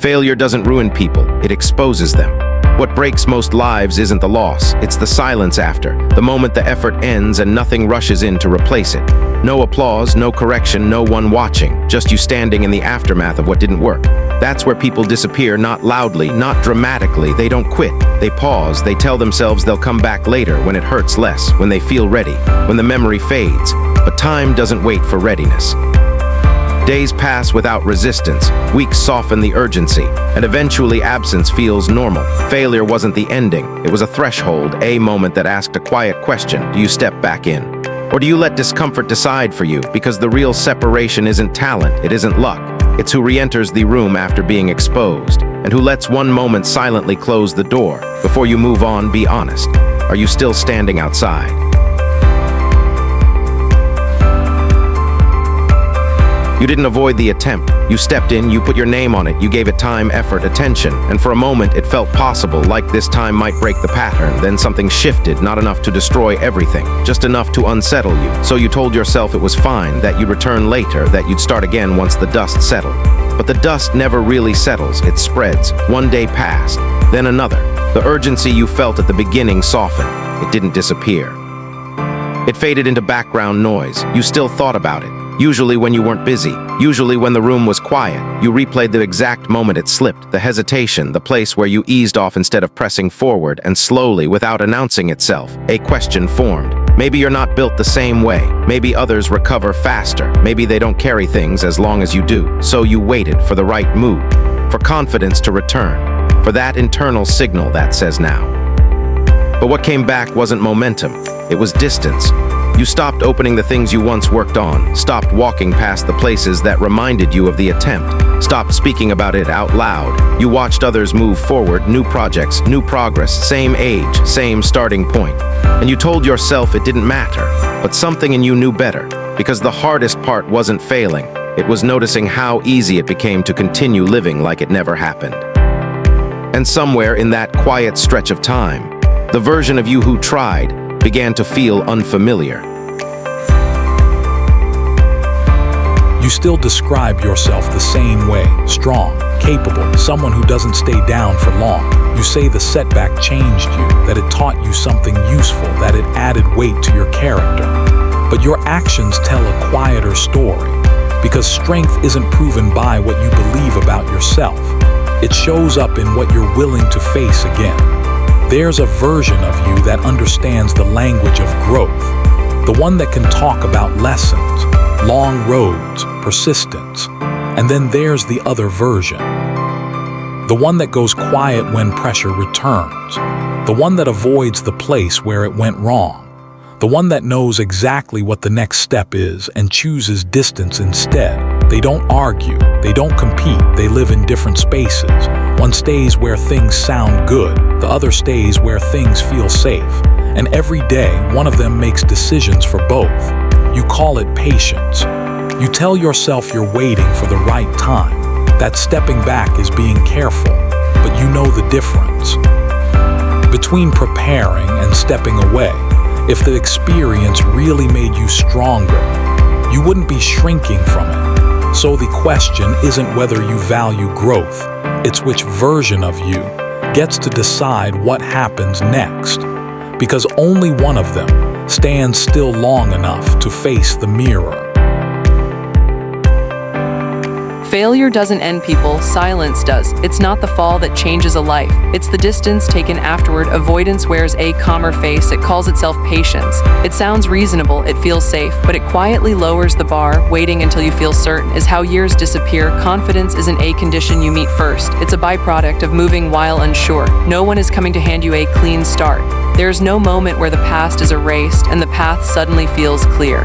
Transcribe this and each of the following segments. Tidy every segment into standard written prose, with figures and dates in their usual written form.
Failure doesn't ruin people, it exposes them. What breaks most lives isn't the loss, it's the silence after, the moment the effort ends and nothing rushes in to replace it. No applause, no correction, no one watching, just you standing in the aftermath of what didn't work. That's where people disappear, not loudly, not dramatically. They don't quit. They pause. They tell themselves they'll come back later when it hurts less, when they feel ready, when the memory fades. But time doesn't wait for readiness. Days pass without resistance, weeks soften the urgency, and eventually absence feels normal. Failure wasn't the ending, it was a threshold, a moment that asked a quiet question: do you step back in? Or do you let discomfort decide for you? Because the real separation isn't talent, it isn't luck. It's who re-enters the room after being exposed, and who lets one moment silently close the door. Before you move on, be honest. Are you still standing outside? You didn't avoid the attempt. You stepped in, you put your name on it, you gave it time, effort, attention, and for a moment it felt possible, like this time might break the pattern. Then something shifted, not enough to destroy everything, just enough to unsettle you. So you told yourself it was fine, that you'd return later, that you'd start again once the dust settled. But the dust never really settles, it spreads. One day passed, then another. The urgency you felt at the beginning softened. It didn't disappear. It faded into background noise. You still thought about it. Usually when you weren't busy, usually when the room was quiet, you replayed the exact moment it slipped, the hesitation, the place where you eased off instead of pressing forward, and slowly, without announcing itself, a question formed. Maybe you're not built the same way. Maybe others recover faster. Maybe they don't carry things as long as you do. So you waited for the right mood, for confidence to return, for that internal signal that says now. But what came back wasn't momentum, it was distance. You stopped opening the things you once worked on, stopped walking past the places that reminded you of the attempt, stopped speaking about it out loud. You watched others move forward, new projects, new progress, same age, same starting point. And you told yourself it didn't matter, but something in you knew better, because the hardest part wasn't failing, it was noticing how easy it became to continue living like it never happened. And somewhere in that quiet stretch of time, the version of you who tried began to feel unfamiliar. You still describe yourself the same way, strong, capable, someone who doesn't stay down for long. You say the setback changed you, that it taught you something useful, that it added weight to your character. But your actions tell a quieter story, because strength isn't proven by what you believe about yourself. It shows up in what you're willing to face again. There's a version of you that understands the language of growth, the one that can talk about lessons, long roads, persistence. And then there's the other version, the one that goes quiet when pressure returns, the one that avoids the place where it went wrong, the one that knows exactly what the next step is and chooses distance instead. They don't argue, they don't compete, they live in different spaces. One stays where things sound good, the other stays where things feel safe. And every day, one of them makes decisions for both. You call it patience. You tell yourself you're waiting for the right time, that stepping back is being careful, but you know the difference between preparing and stepping away. If the experience really made you stronger, you wouldn't be shrinking from it. So the question isn't whether you value growth, it's which version of you gets to decide what happens next. Because only one of them stands still long enough to face the mirror. Failure doesn't end people, silence does. It's not the fall that changes a life. It's the distance taken afterward. Avoidance wears a calmer face. It calls itself patience. It sounds reasonable, it feels safe, but it quietly lowers the bar. Waiting until you feel certain is how years disappear. Confidence isn't a condition you meet first. It's a byproduct of moving while unsure. No one is coming to hand you a clean start. There's no moment where the past is erased and the path suddenly feels clear.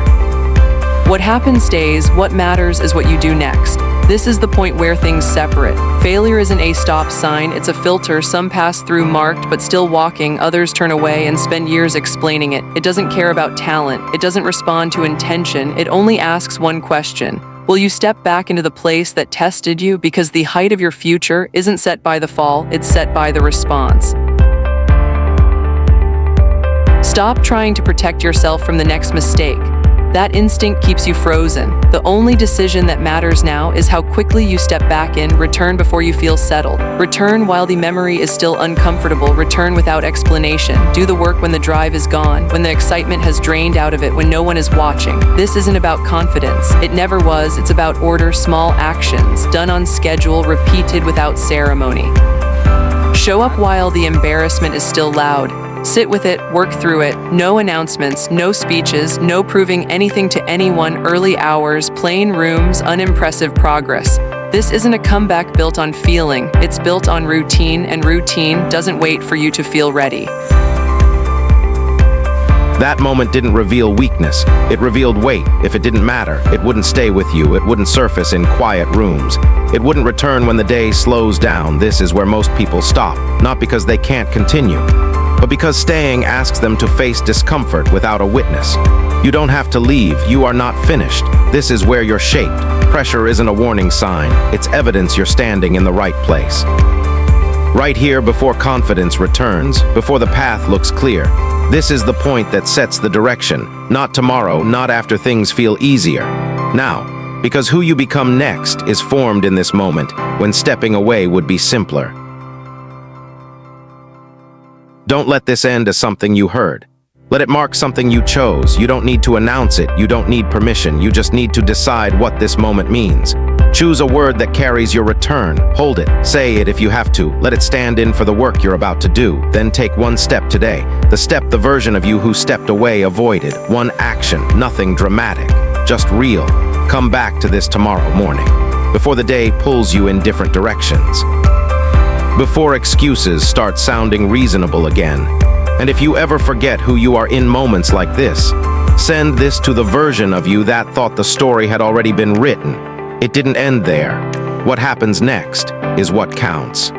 What happens stays, what matters is what you do next. This is the point where things separate. Failure isn't a stop sign, it's a filter. Some pass through marked but still walking, others turn away and spend years explaining it. It doesn't care about talent, it doesn't respond to intention, it only asks one question. Will you step back into the place that tested you? Because the height of your future isn't set by the fall, it's set by the response. Stop trying to protect yourself from the next mistake. That instinct keeps you frozen. The only decision that matters now is how quickly you step back in, return before you feel settled. Return while the memory is still uncomfortable, return without explanation. Do the work when the drive is gone, when the excitement has drained out of it, when no one is watching. This isn't about confidence. It never was. It's about order, small actions, done on schedule, repeated without ceremony. Show up while the embarrassment is still loud. Sit with it, work through it. No announcements, no speeches, no proving anything to anyone. Early hours, plain rooms, unimpressive progress. This isn't a comeback built on feeling. It's built on routine, and routine doesn't wait for you to feel ready. That moment didn't reveal weakness. It revealed weight. If it didn't matter, it wouldn't stay with you. It wouldn't surface in quiet rooms. It wouldn't return when the day slows down. This is where most people stop, not because they can't continue, but because staying asks them to face discomfort without a witness. You don't have to leave. You are not finished. This is where you're shaped. Pressure isn't a warning sign. It's evidence you're standing in the right place. Right here before confidence returns, before the path looks clear. This is the point that sets the direction. Not tomorrow, not after things feel easier. Now, because who you become next is formed in this moment, when stepping away would be simpler. Don't let this end as something you heard. Let it mark something you chose. You don't need to announce it. You don't need permission. You just need to decide what this moment means. Choose a word that carries your return. Hold it. Say it if you have to. Let it stand in for the work you're about to do. Then take one step today. The step the version of you who stepped away avoided. One action. Nothing dramatic. Just real. Come back to this tomorrow morning, before the day pulls you in different directions. Before excuses start sounding reasonable again. And if you ever forget who you are in moments like this, send this to the version of you that thought the story had already been written. It didn't end there. What happens next is what counts.